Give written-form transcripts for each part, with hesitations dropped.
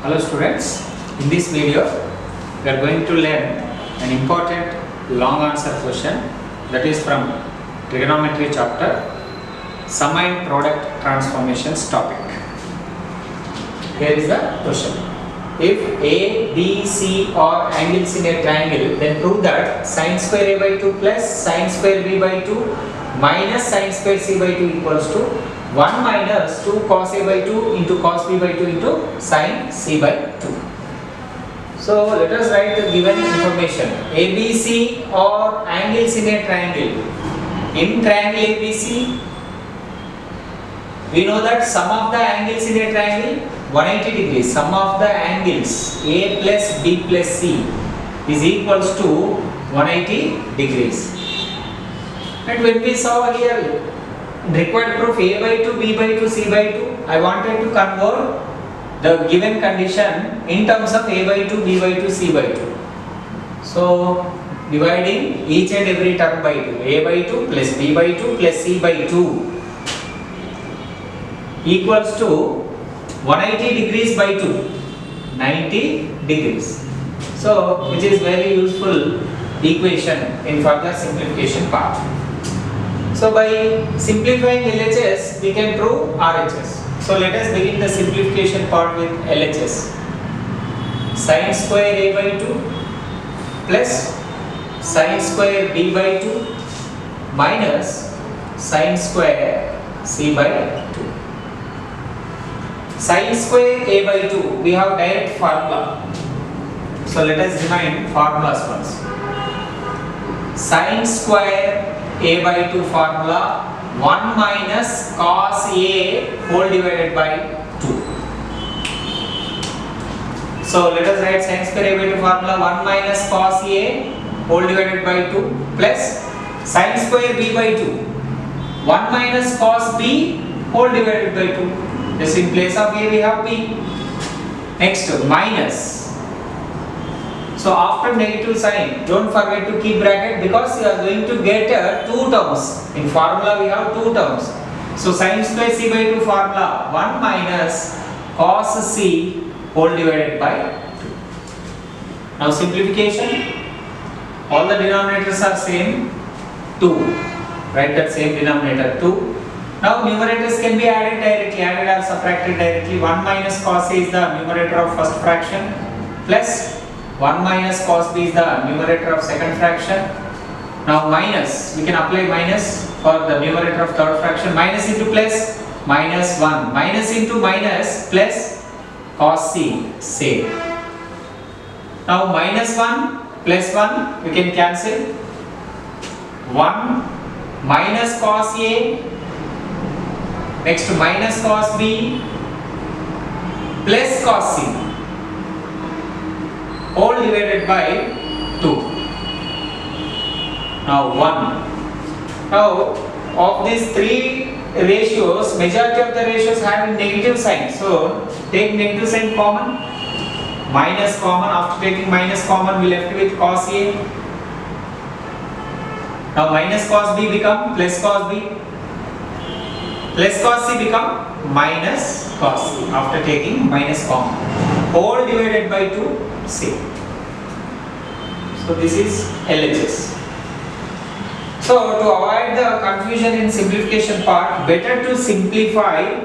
Hello students, in this video we are going to learn an important long answer question that is from trigonometry chapter sum and product transformations topic. Here is the question. If A, B, C are angles in a triangle, then prove that sin square A by 2 plus sin square B by 2 minus sin square C by 2 equals to 1 minus 2 cos A by 2 into cos B by 2 into sin C by 2. So let us write the given information. ABC are angles in a triangle. In triangle ABC, we know that sum of the angles in a triangle 180 degrees. Sum of the angles A plus B plus C is equals to 180 degrees. And when we saw here required proof A by 2, B by 2, C by 2, I wanted to convert the given condition in terms of A by 2, B by 2, C by 2. So dividing each and every term by 2, A by 2 plus B by 2 plus C by 2 equals to 180 degrees by 2, 90 degrees. So which is very useful equation in further simplification part. So by simplifying LHS we can prove RHS. So let us begin the simplification part with LHS. Sin square A by 2 plus sin square B by 2 minus sin square C by 2. Sin square A by 2, we have direct formula. So let us remind formulas once. Sin square A by 2 formula 1 minus cos A whole divided by 2. So let us write sin square A by 2 formula 1 minus cos A whole divided by 2 plus sin square B by 2 1 minus cos B whole divided by 2. Just in place of A we have B. Next minus. So after negative sign, don't forget to keep bracket because you are going to get two terms. In formula we have two terms. So sin square C by 2 formula 1 minus cos C whole divided by 2. Now simplification. All the denominators are same 2. Write that same denominator 2. Now numerators can be added directly, added or subtracted directly. 1 minus cos A is the numerator of first fraction plus 1 minus cos B is the numerator of second fraction. Now minus, we can apply minus for the numerator of third fraction. Minus into plus, minus 1. Minus into minus plus cos C, same. Now minus 1 plus 1, we can cancel. 1 minus cos A, next minus cos B plus cos C whole divided by 2. Now 1. Now of these three ratios, majority of the ratios have negative sign. So take negative sign common, minus common. After taking minus common, we left with cos A. Now minus cos B become plus cos B. Plus cos C become minus cos C after taking minus common. Whole divided by 2 C. So this is LHS. So to avoid the confusion in simplification part, better to simplify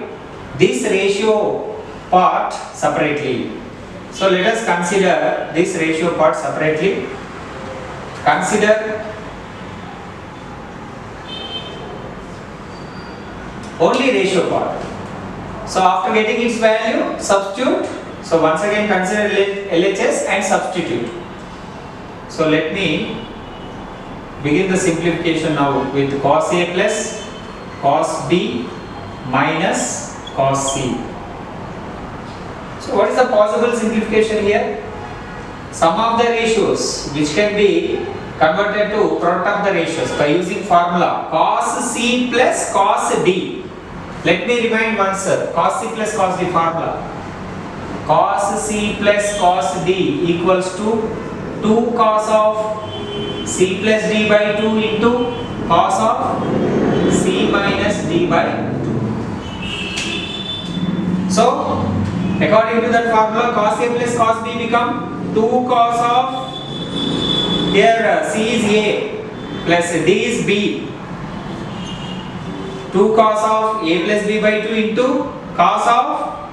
this ratio part separately. So let us consider this ratio part separately. Consider only ratio part. So after getting its value, substitute. So once again consider LHS and substitute. So let me begin the simplification now with cos A plus cos B minus cos C. So what is the possible simplification here? Sum of the ratios which can be converted to product of the ratios by using formula cos C plus cos D. Let me remind once, cos C plus cos D formula. Cos C plus cos D equals to 2 cos of C plus D by 2 into cos of C minus D by 2. So According to that formula, cos A plus cos B become 2 cos of, here C is A plus D is B. 2 cos of A plus B by 2 into cos of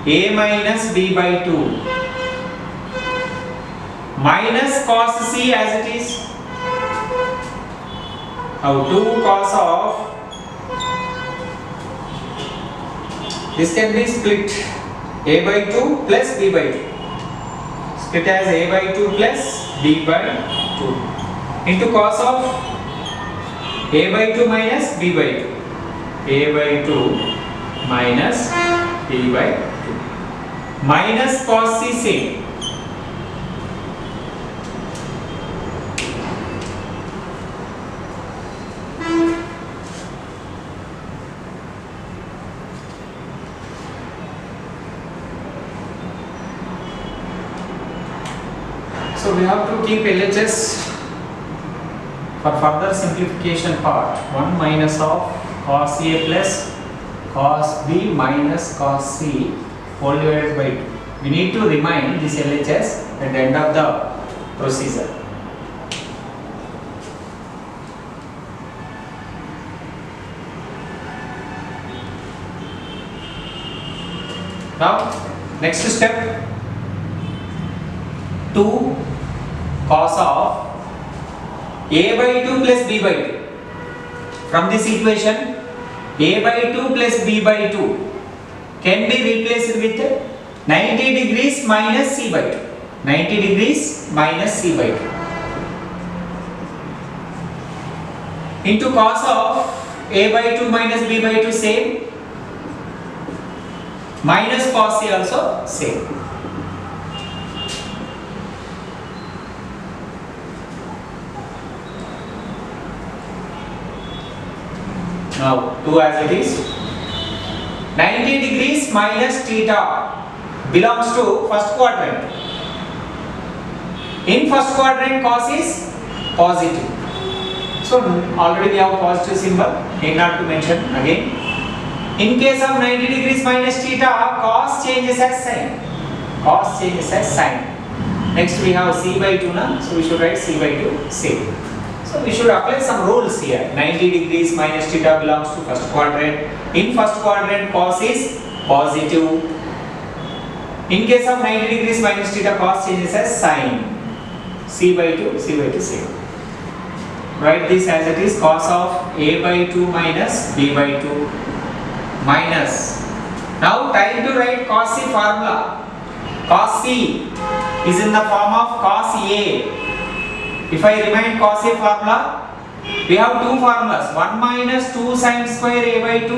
A minus B by 2 minus cos C as it is. Now 2 cos of, this can be split A by 2 plus B by 2. Split as A by 2 plus B by 2 into cos of A by 2 minus B by 2. A by 2 minus B by 2 minus cos C same. So we have to keep LHS for further simplification part. 1 minus of cos A plus cos B minus cos C whole divided by 2. We need to remind this LHS at the end of the procedure. Now next step, 2 cos of A by 2 plus B by 2. From this equation, A by 2 plus B by 2 can be replaced with 90 degrees minus C by 2. 90 degrees minus C by 2 into cos of A by 2 minus B by 2 same, minus cos C also same. Now 2 as it is. 90 degrees minus theta belongs to first quadrant. In first quadrant cos is positive. So already we have positive symbol, need not to mention again. In case of 90 degrees minus theta, cos changes as sin. Cos changes as sin. Next we have C by 2 now, so we should write C by 2 same. So we should apply some rules here. 90 degrees minus theta belongs to first quadrant. In first quadrant cos is positive. In case of 90 degrees minus theta, cos changes as sin. C by 2 same. Write this as it is, cos of A by 2 minus B by 2 minus. Now time to write cos C formula. Cos C is in the form of cos A. If I remind cos A formula, we have two formulas, 1 minus 2 sin square A by 2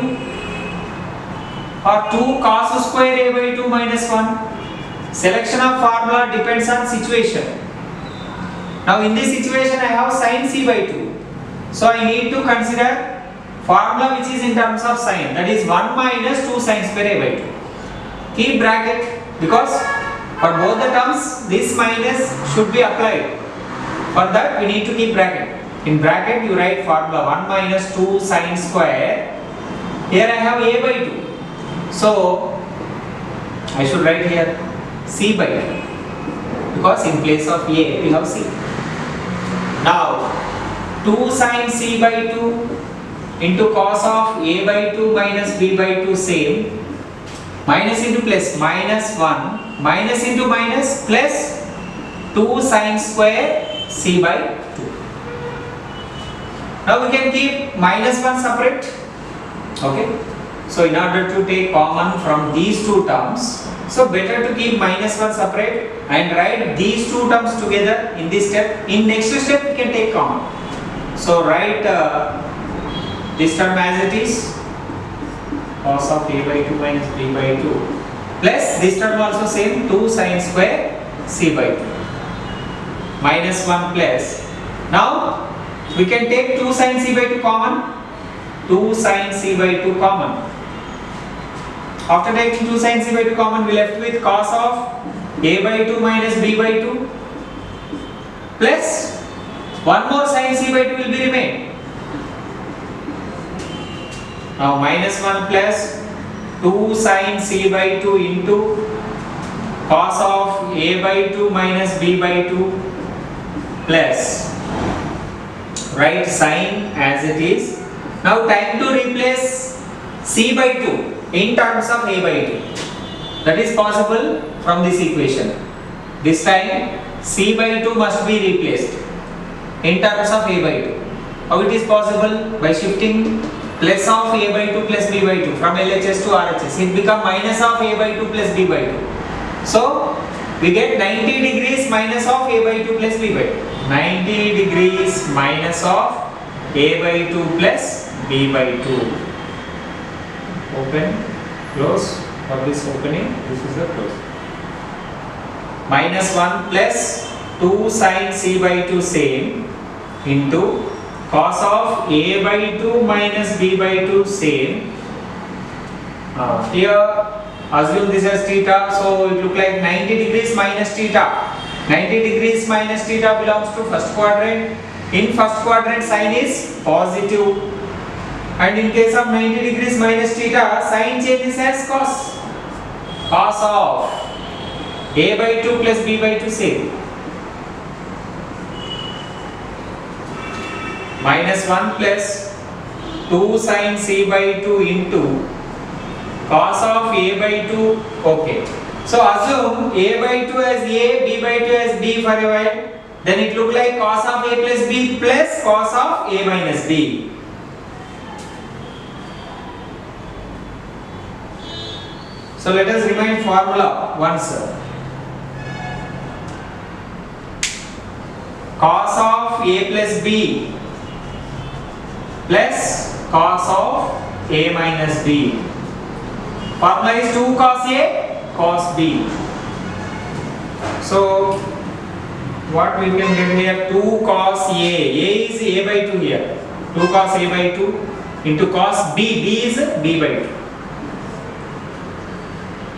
or 2 cos square A by 2 minus 1. Selection of formula depends on situation. Now in this situation I have sin C by 2. So I need to consider formula which is in terms of sin, that is 1 minus 2 sin square A by 2. Keep bracket because for both the terms this minus should be applied. For that we need to keep bracket. In bracket you write formula 1 minus 2 sin square. Here I have A by 2. So I should write here C by 2 because in place of A we have C. Now 2 sin C by 2 into cos of A by 2 minus B by 2 same. Minus into plus, minus 1 minus into minus plus 2 sin square C by 2. Now we can keep minus 1 separate. Okay. So in order to take common from these two terms, so better to keep minus 1 separate and write these two terms together in this step. In next step we can take common. So write this term as it is, cos of A by 2 minus B by 2 plus this term also same, 2 sin square C by 2 minus 1 plus. Now we can take 2 sin C by 2 common. 2 sin C by 2 common. After taking 2 sin C by 2 common, we left with cos of A by 2 minus B by 2 plus 1 more sin C by 2 will be remain. Now minus 1 plus 2 sin c by 2 into cos of a by 2 minus b by 2 plus, write sin as it is. Now time to replace c by 2 in terms of a by 2. That is possible from this equation. This time c by 2 must be replaced in terms of a by 2. How it is possible? By shifting plus of a by 2 plus b by 2 from LHS to RHS. It become minus of a by 2 plus b by 2. So we get 90 degrees minus of a by 2 plus b by 2. 90 degrees minus of a by 2 plus b by 2. Open, close. For this opening, this is the close. Minus 1 plus 2 sin c by 2 same into cos of a by 2 minus b by 2 same. Here assume this as theta, so it look like 90 degrees minus theta. 90 degrees minus theta belongs to first quadrant. In first quadrant sign is positive, and in case of 90 degrees minus theta, sign changes as cos. Cos of a by 2 plus b by 2 same. Minus 1 plus 2 sin c by 2 into cos of a by 2. Okay. So assume a by 2 as a, b by 2 as b for a while. Then it look like cos of a plus b plus cos of a minus b. So let us remind formula once. Cos of a plus b plus cos of a minus b. Formula is 2 cos a cos b. So what we can get here? 2 cos a. A is a by 2 here. 2 cos a by 2 into cos b. B is b by 2.